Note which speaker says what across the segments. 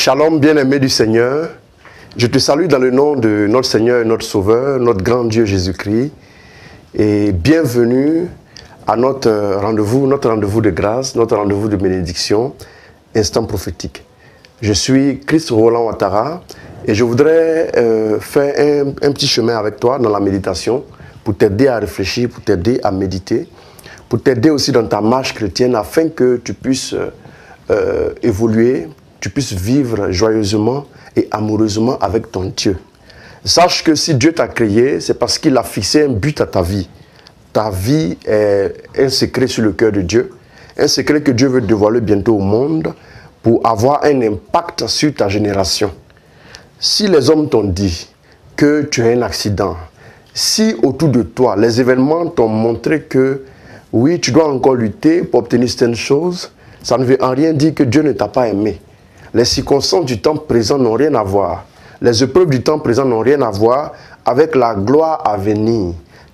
Speaker 1: Shalom, bien-aimé du Seigneur. Je te salue dans le nom de notre Seigneur et notre Sauveur, notre grand Dieu Jésus-Christ. Et bienvenue à notre rendez-vous de grâce, notre rendez-vous de bénédiction, instant prophétique. Je suis Christ Roland Ouattara et je voudrais faire un petit chemin avec toi dans la méditation pour t'aider à réfléchir, pour t'aider à méditer, pour t'aider aussi dans ta marche chrétienne afin que tu puisses évoluer, tu puisses vivre joyeusement et amoureusement avec ton Dieu. Sache que si Dieu t'a créé, c'est parce qu'il a fixé un but à ta vie. Ta vie est un secret sur le cœur de Dieu, un secret que Dieu veut dévoiler bientôt au monde pour avoir un impact sur ta génération. Si les hommes t'ont dit que tu as un accident, si autour de toi, les événements t'ont montré que oui, tu dois encore lutter pour obtenir certaines choses, ça ne veut en rien dire que Dieu ne t'a pas aimé. Les circonstances du temps présent n'ont rien à voir. Les épreuves du temps présent n'ont rien à voir avec la gloire à venir.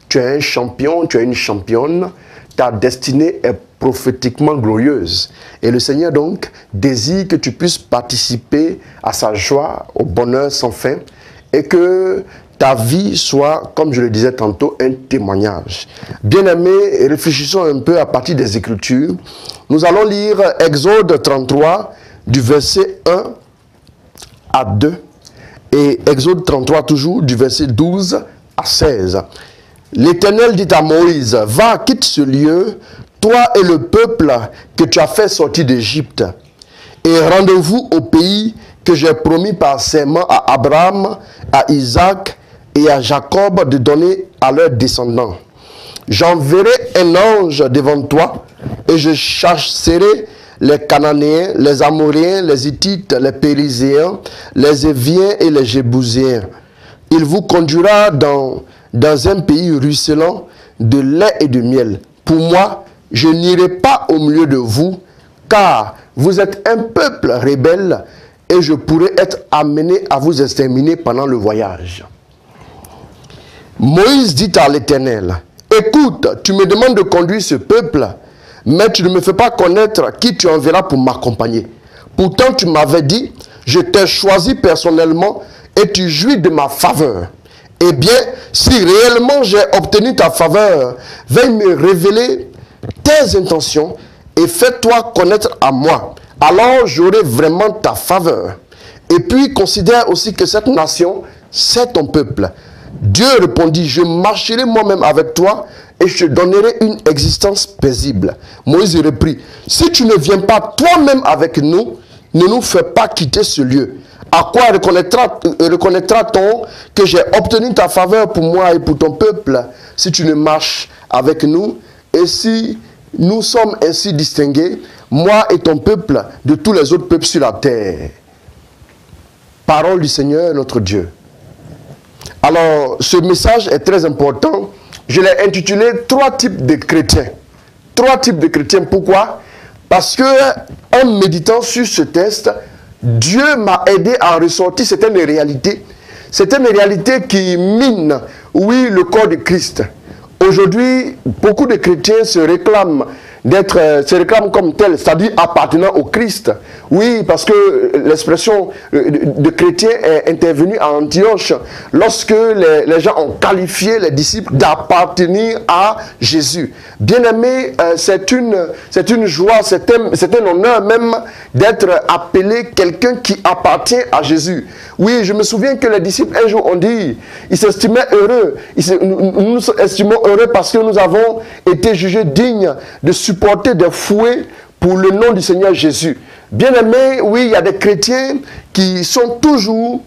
Speaker 1: Tu es un champion, tu es une championne. Ta destinée est prophétiquement glorieuse. Et le Seigneur donc désire que tu puisses participer à sa joie, au bonheur sans fin. Et que ta vie soit, comme je le disais tantôt, un témoignage. Bien-aimés, réfléchissons un peu à partir des Écritures. Nous allons lire Exode 33, du verset 1 à 2, et Exode 33 toujours, du verset 12 à 16. L'Éternel dit à Moïse, « Va, quitte ce lieu, toi et le peuple que tu as fait sortir d'Égypte, et rendez-vous au pays que j'ai promis par serment à Abraham, à Isaac et à Jacob de donner à leurs descendants. J'enverrai un ange devant toi, et je chasserai les Cananéens, les Amoréens, les Hittites, les Périséens, les Éviens et les Jébouséens. Il vous conduira dans un pays ruisselant de lait et de miel. Pour moi, je n'irai pas au milieu de vous, car vous êtes un peuple rebelle et je pourrais être amené à vous exterminer pendant le voyage. » Moïse dit à l'Éternel, « Écoute, tu me demandes de conduire ce peuple, mais tu ne me fais pas connaître qui tu enverras pour m'accompagner. Pourtant, tu m'avais dit, je t'ai choisi personnellement et tu jouis de ma faveur. Eh bien, si réellement j'ai obtenu ta faveur, veuille me révéler tes intentions et fais-toi connaître à moi. Alors, j'aurai vraiment ta faveur. Et puis, considère aussi que cette nation, c'est ton peuple. » Dieu répondit, « Je marcherai moi-même avec toi et je te donnerai une existence paisible. » Moïse reprit, « Si tu ne viens pas toi-même avec nous, ne nous fais pas quitter ce lieu. À quoi reconnaîtra-t-on que j'ai obtenu ta faveur pour moi et pour ton peuple si tu ne marches avec nous et si nous sommes ainsi distingués, moi et ton peuple, de tous les autres peuples sur la terre. » Parole du Seigneur notre Dieu. Alors, ce message est très important. Je l'ai intitulé « Trois types de chrétiens ». Trois types de chrétiens. Pourquoi? Parce que, en méditant sur ce texte, Dieu m'a aidé à ressortir certaines réalités. Certaines réalités qui minent, oui, le corps de Christ. Aujourd'hui, beaucoup de chrétiens se réclament comme tels, c'est-à-dire appartenant au Christ. Oui, parce que l'expression de chrétien est intervenue à Antioche lorsque les gens ont qualifié les disciples d'appartenir à Jésus. Bien-aimé, c'est une joie, c'est un honneur même d'être appelé quelqu'un qui appartient à Jésus. Oui, je me souviens que les disciples un jour ont dit, ils s'estimaient heureux. Nous nous estimons heureux parce que nous avons été jugés dignes de supporter des fouets pour le nom du Seigneur Jésus. Bien-aimés, oui, il y a des chrétiens qui sont toujours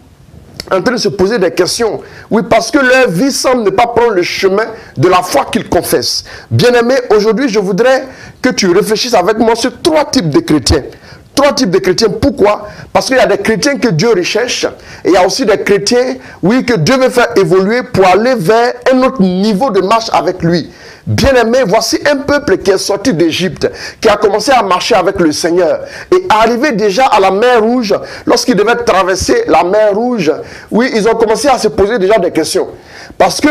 Speaker 1: en train de se poser des questions. Oui, parce que leur vie semble ne pas prendre le chemin de la foi qu'ils confessent. Bien-aimés, aujourd'hui, je voudrais que tu réfléchisses avec moi sur trois types de chrétiens. Trois types de chrétiens. Pourquoi? Parce qu'il y a des chrétiens que Dieu recherche et il y a aussi des chrétiens, oui, que Dieu veut faire évoluer pour aller vers un autre niveau de marche avec lui. Bien-aimés, voici un peuple qui est sorti d'Égypte, qui a commencé à marcher avec le Seigneur et arrivé déjà à la mer Rouge, lorsqu'ils devaient traverser la mer Rouge, oui, ils ont commencé à se poser déjà des questions. Parce que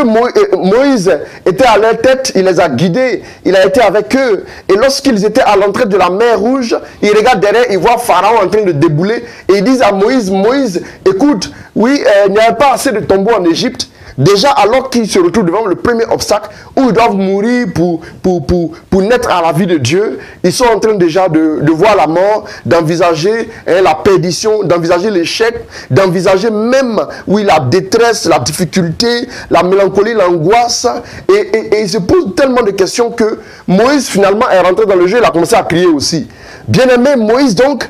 Speaker 1: Moïse était à leur tête, il les a guidés, il a été avec eux. Et lorsqu'ils étaient à l'entrée de la mer Rouge, ils regardent derrière, ils voient Pharaon en train de débouler. Et ils disent à Moïse, Moïse, écoute, oui, il n'y avait pas assez de tombeaux en Égypte. Déjà, alors qu'ils se retrouvent devant le premier obstacle où ils doivent mourir pour naître à la vie de Dieu, ils sont en train déjà de voir la mort, d'envisager la perdition, d'envisager l'échec, d'envisager même la détresse, la difficulté, la mélancolie, l'angoisse. Et ils se posent tellement de questions que Moïse finalement est rentré dans le jeu, il a commencé à crier aussi. Bien-aimé, Moïse donc,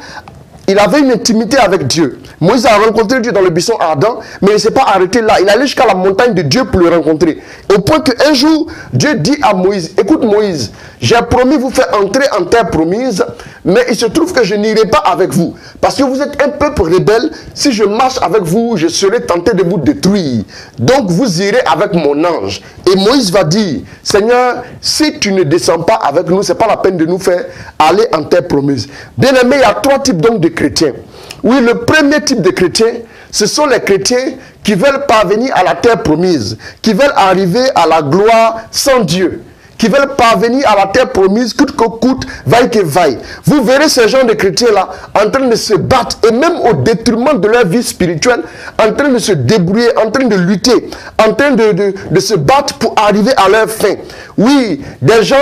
Speaker 1: il avait une intimité avec Dieu. Moïse a rencontré Dieu dans le buisson ardent, mais il ne s'est pas arrêté là. Il allait jusqu'à la montagne de Dieu pour le rencontrer. Au point qu'un jour, Dieu dit à Moïse, écoute Moïse, j'ai promis vous faire entrer en terre promise, mais il se trouve que je n'irai pas avec vous. Parce que vous êtes un peuple rebelle. Si je marche avec vous, je serai tenté de vous détruire. Donc vous irez avec mon ange. Et Moïse va dire, Seigneur, si tu ne descends pas avec nous, ce n'est pas la peine de nous faire aller en terre promise. Bien aimé, il y a 3 types donc de chrétiens. Oui, le premier type de chrétiens, ce sont les chrétiens qui veulent parvenir à la terre promise, qui veulent arriver à la gloire sans Dieu, qui veulent parvenir à la terre promise, coûte que coûte, vaille que vaille. Vous verrez ces gens de chrétiens-là en train de se battre, et même au détriment de leur vie spirituelle, en train de se débrouiller, en train de lutter, en train de se battre pour arriver à leur fin. Oui, des gens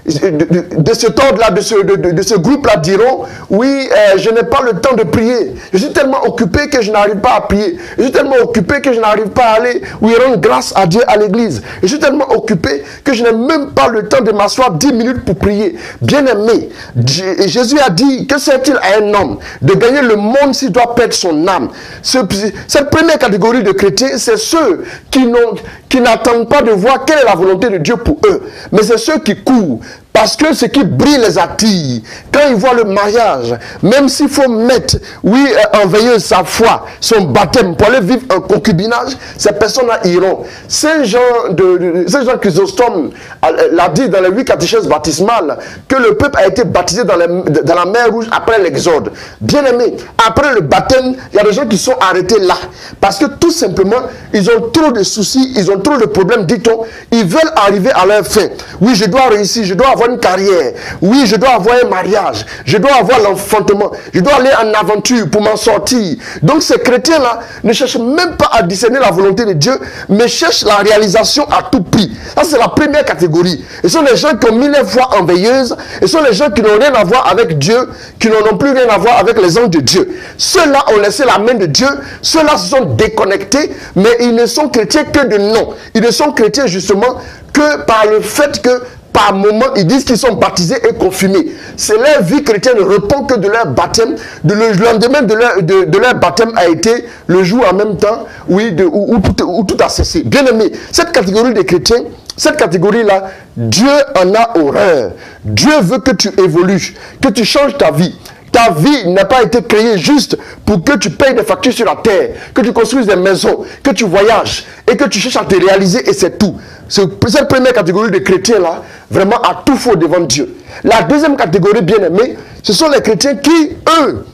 Speaker 1: de ce ordre-là, de ce groupe-là diront, oui, je n'ai pas le temps de prier. Je suis tellement occupé que je n'arrive pas à prier. Je suis tellement occupé que je n'arrive pas à aller, oui, rendre grâce à Dieu à l'église. Je suis tellement occupé que je n'ai même pas le temps de m'asseoir 10 minutes pour prier. Bien-aimé, Jésus a dit, que sert-il à un homme de gagner le monde s'il doit perdre son âme? Cette première catégorie de chrétiens, c'est ceux qui n'attendent pas de voir quelle est la volonté de Dieu pour eux, mais c'est ceux qui courent. Parce que ce qui brille les attire. Quand ils voient le mariage, même s'il faut mettre, oui, en veilleuse sa foi, son baptême, pour aller vivre un concubinage, ces personnes-là iront. Saint Jean Chrysostome l'a dit dans les 8 catéchèses baptismales, que le peuple a été baptisé dans la mer Rouge après l'exode. Bien aimé, après le baptême, il y a des gens qui sont arrêtés là. Parce que tout simplement, ils ont trop de soucis, ils ont trop de problèmes, dit-on. Ils veulent arriver à leur fin. Oui, je dois réussir, je dois avoir une carrière, oui, je dois avoir un mariage, je dois avoir l'enfantement, je dois aller en aventure pour m'en sortir. Donc ces chrétiens-là ne cherchent même pas à discerner la volonté de Dieu, mais cherchent la réalisation à tout prix. Ça, c'est la première catégorie. Ce sont les gens qui ont mis les foi en veilleuse, ce sont les gens qui n'ont rien à voir avec Dieu, qui n'ont plus rien à voir avec les anges de Dieu. Ceux-là ont laissé la main de Dieu, ceux-là se sont déconnectés, mais ils ne sont chrétiens que de nom. Ils ne sont chrétiens justement que par le fait que par moment, ils disent qu'ils sont baptisés et confirmés. C'est leur vie chrétienne ne répond que de leur baptême. Le lendemain de leur baptême a été le jour en même temps oui, où tout a cessé. Bien aimé, cette catégorie de chrétiens, cette catégorie-là, Dieu en a horreur. Dieu veut que tu évolues, que tu changes ta vie. Ta vie n'a pas été créée juste pour que tu payes des factures sur la terre, que tu construises des maisons, que tu voyages et que tu cherches à te réaliser et c'est tout. Cette première catégorie de chrétiens-là, vraiment a tout faux devant Dieu. La deuxième catégorie, bien aimée, ce sont les chrétiens qui, eux,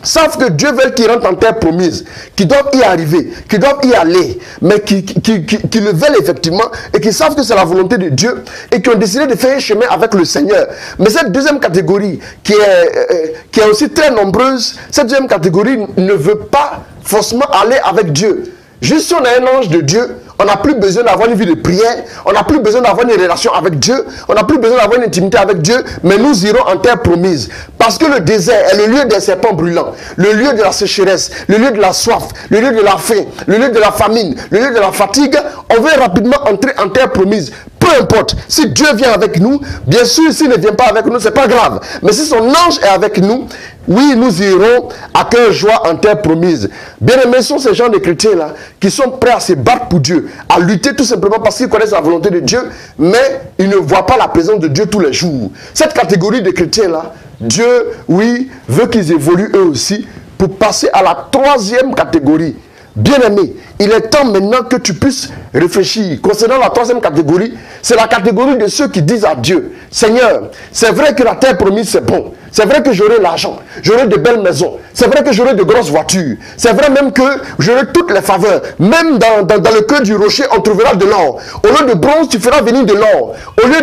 Speaker 1: savent que Dieu veut qu'ils rentrent en terre promise, qu'ils doivent y arriver, qu'ils doivent y aller, mais qui le veulent effectivement et qui savent que c'est la volonté de Dieu et qui ont décidé de faire un chemin avec le Seigneur. Mais cette deuxième catégorie, qui est aussi très nombreuse, cette deuxième catégorie ne veut pas forcément aller avec Dieu. Juste si on a un ange de Dieu, on n'a plus besoin d'avoir une vie de prière, on n'a plus besoin d'avoir une relation avec Dieu, on n'a plus besoin d'avoir une intimité avec Dieu, mais nous irons en terre promise. Parce que le désert est le lieu des serpents brûlants, le lieu de la sécheresse, le lieu de la soif, le lieu de la faim, le lieu de la famine, le lieu de la fatigue. On veut rapidement entrer en terre promise. Peu importe, si Dieu vient avec nous, bien sûr, s'il ne vient pas avec nous, ce n'est pas grave. Mais si son ange est avec nous, oui, nous irons à cœur joie en terre promise. Bien-aimés, ce sont ces gens de chrétiens-là qui sont prêts à se battre pour Dieu, à lutter tout simplement parce qu'ils connaissent la volonté de Dieu, mais ils ne voient pas la présence de Dieu tous les jours. Cette catégorie de chrétiens-là, Dieu, oui, veut qu'ils évoluent eux aussi pour passer à la troisième catégorie. Bien-aimé, il est temps maintenant que tu puisses réfléchir. Concernant la troisième catégorie, c'est la catégorie de ceux qui disent à Dieu, Seigneur, c'est vrai que la terre promise c'est bon. C'est vrai que j'aurai l'argent, j'aurai de belles maisons, c'est vrai que j'aurai de grosses voitures, c'est vrai même que j'aurai toutes les faveurs. Même dans le cœur du rocher, on trouvera de l'or. Au lieu de bronze, tu feras venir de l'or. Au lieu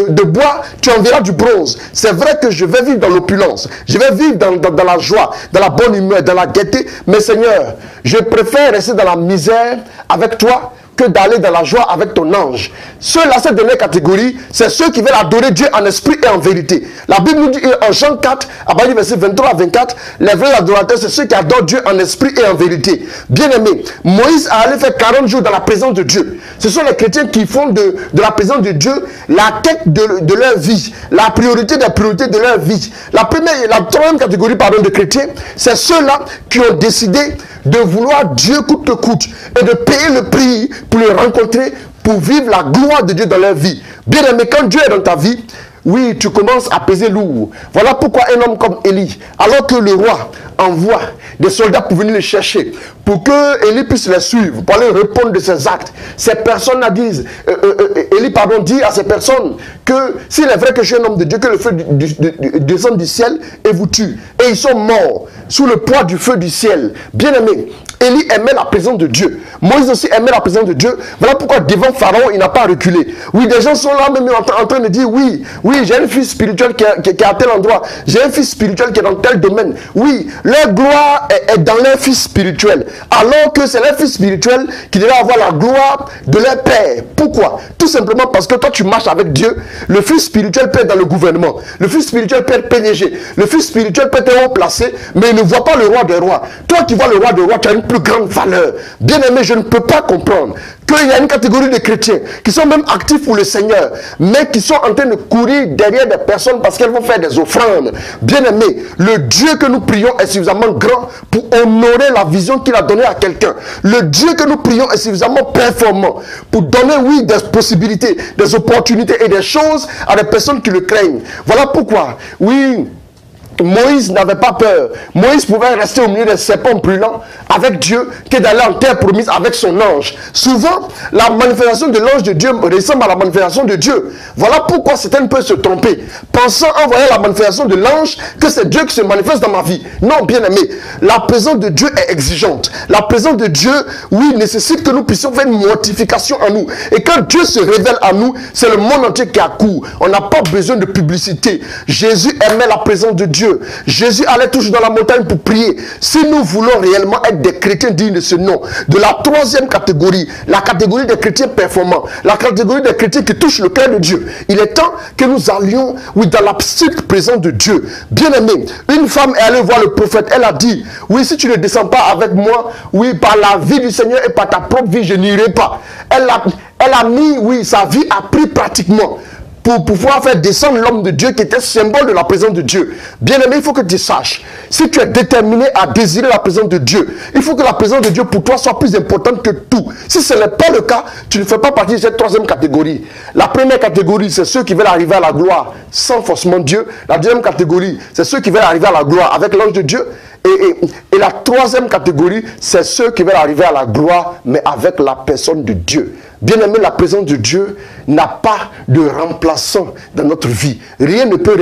Speaker 1: de bois, tu enverras du bronze. C'est vrai que je vais vivre dans l'opulence, je vais vivre dans la joie, dans la bonne humeur, dans la gaieté. Mais Seigneur, je préfère rester dans la misère avec toi que d'aller dans la joie avec ton ange. Ceux-là, cette dernière catégorie, c'est ceux qui veulent adorer Dieu en esprit et en vérité. La Bible nous dit en Jean 4, à partir du verset 23 à 24, les vrais adorateurs, c'est ceux qui adorent Dieu en esprit et en vérité. Bien-aimé, Moïse a allé faire 40 jours dans la présence de Dieu. Ce sont les chrétiens qui font de la présence de Dieu la quête de leur vie, la priorité des priorités de leur vie. La troisième catégorie de chrétiens, c'est ceux-là qui ont décidé de vouloir Dieu coûte que coûte et de payer le prix pour le rencontrer, pour vivre la gloire de Dieu dans leur vie. Bien aimé, quand Dieu est dans ta vie, oui, tu commences à peser lourd. Voilà pourquoi un homme comme Élie, alors que le roi envoie des soldats pour venir les chercher, pour que Élie puisse les suivre, pour aller répondre de ses actes, ces personnes-là disent, Élie dit à ces personnes que s'il est vrai que je suis un homme de Dieu, que le feu descend du ciel et vous tue. Et ils sont morts sous le poids du feu du ciel. Bien aimé, Élie aimait la présence de Dieu. Moïse aussi aimait la présence de Dieu. Voilà pourquoi devant Pharaon, il n'a pas reculé. Oui, des gens sont là même en train de dire, oui, j'ai un fils spirituel qui est à tel endroit. J'ai un fils spirituel qui est dans tel domaine. Oui, leur gloire est dans leur fils spirituel. Alors que c'est leur fils spirituel qui devrait avoir la gloire de leur père. Pourquoi? Tout simplement parce que toi tu marches avec Dieu. Le fils spirituel peut être dans le gouvernement. Le fils spirituel peut être PDG. Le fils spirituel peut être haut placé, mais il ne voit pas le roi des rois. Toi qui vois le roi des rois, tu as une plus grande valeur. Bien aimé, je ne peux pas comprendre qu'il y a une catégorie de chrétiens qui sont même actifs pour le Seigneur, mais qui sont en train de courir derrière des personnes parce qu'elles vont faire des offrandes. Bien aimé, le Dieu que nous prions est suffisamment grand pour honorer la vision qu'il a donnée à quelqu'un. Le Dieu que nous prions est suffisamment performant pour donner, oui, des possibilités, des opportunités et des choses à des personnes qui le craignent. Voilà pourquoi, oui, Moïse n'avait pas peur. Moïse pouvait rester au milieu des serpents brûlants avec Dieu que d'aller en terre promise avec son ange. Souvent, la manifestation de l'ange de Dieu ressemble à la manifestation de Dieu. Voilà pourquoi certains peuvent se tromper, pensant en voyant la manifestation de l'ange que c'est Dieu qui se manifeste dans ma vie. Non, bien aimé, la présence de Dieu est exigeante. La présence de Dieu, oui, nécessite que nous puissions faire une mortification en nous. Et quand Dieu se révèle à nous, c'est le monde entier qui accourt. On n'a pas besoin de publicité. Jésus aimait la présence de Dieu. Jésus allait toujours dans la montagne pour prier. Si nous voulons réellement être des chrétiens dignes de ce nom, de la troisième catégorie, la catégorie des chrétiens performants, la catégorie des chrétiens qui touchent le cœur de Dieu, il est temps que nous allions, oui, dans la stricte présence de Dieu. Bien aimé, une femme est allée voir le prophète, elle a dit, oui, si tu ne descends pas avec moi, oui, par la vie du Seigneur et par ta propre vie, je n'irai pas. Elle a mis, oui, sa vie a pris pratiquement pour pouvoir faire descendre l'homme de Dieu qui était symbole de la présence de Dieu. Bien aimé, il faut que tu saches, si tu es déterminé à désirer la présence de Dieu, il faut que la présence de Dieu pour toi soit plus importante que tout. Si ce n'est pas le cas, tu ne fais pas partie de cette troisième catégorie. La première catégorie, c'est ceux qui veulent arriver à la gloire sans forcément Dieu. La deuxième catégorie, c'est ceux qui veulent arriver à la gloire avec l'ange de Dieu. Et la troisième catégorie, c'est ceux qui veulent arriver à la gloire, mais avec la personne de Dieu. Bien aimé, la présence de Dieu n'a pas de remplaçant dans notre vie. Rien ne peut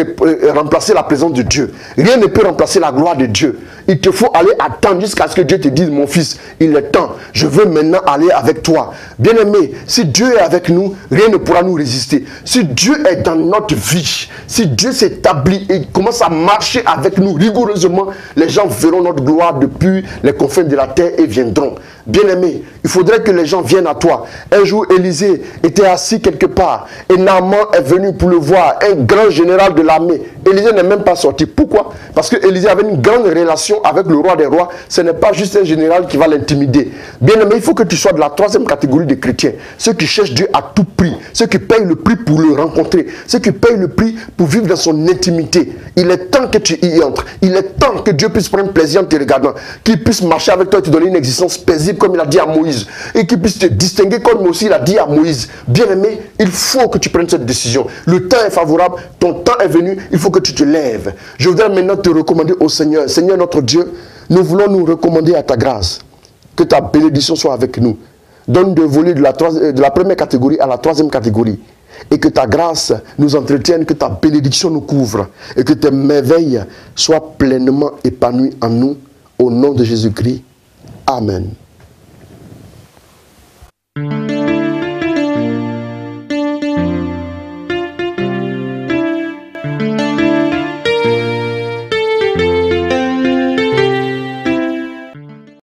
Speaker 1: remplacer la présence de Dieu. Rien ne peut remplacer la gloire de Dieu. Il te faut aller attendre jusqu'à ce que Dieu te dise, mon fils, il est temps. Je veux maintenant aller avec toi. Bien aimé, si Dieu est avec nous, rien ne pourra nous résister. Si Dieu est dans notre vie, si Dieu s'établit et commence à marcher avec nous rigoureusement, les gens verront notre gloire depuis les confins de la terre et viendront. Bien aimé, il faudrait que les gens viennent à toi. Un jour, Élisée était assis quelque part et Naaman est venu pour le voir, un grand général de l'armée. Élisée n'est même pas sorti. Pourquoi? Parce que Élisée avait une grande relation avec le roi des rois. Ce n'est pas juste un général qui va l'intimider. Bien aimé, il faut que tu sois de la troisième catégorie des chrétiens. Ceux qui cherchent Dieu à tout prix. Ceux qui payent le prix pour le rencontrer. Ceux qui payent le prix pour vivre dans son intimité. Il est temps que tu y entres. Il est temps que Dieu puisse prendre plaisir en te regardant. Qu'il puisse marcher avec toi et te donner une existence paisible comme il a dit à Moïse. Et qu'il puisse te distinguer comme aussi il a dit à Moïse. Bien aimé, il faut que tu prennes cette décision. Le temps est favorable. Ton temps est venu. Il faut que tu te lèves. Je voudrais maintenant te recommander au Seigneur. Seigneur notre Dieu, nous voulons nous recommander à ta grâce. Que ta bénédiction soit avec nous. Donne de voler de la première catégorie à la troisième catégorie. et que ta grâce nous entretienne, que ta bénédiction nous couvre et que tes merveilles soient pleinement épanouies en nous. Au nom de Jésus-Christ. Amen.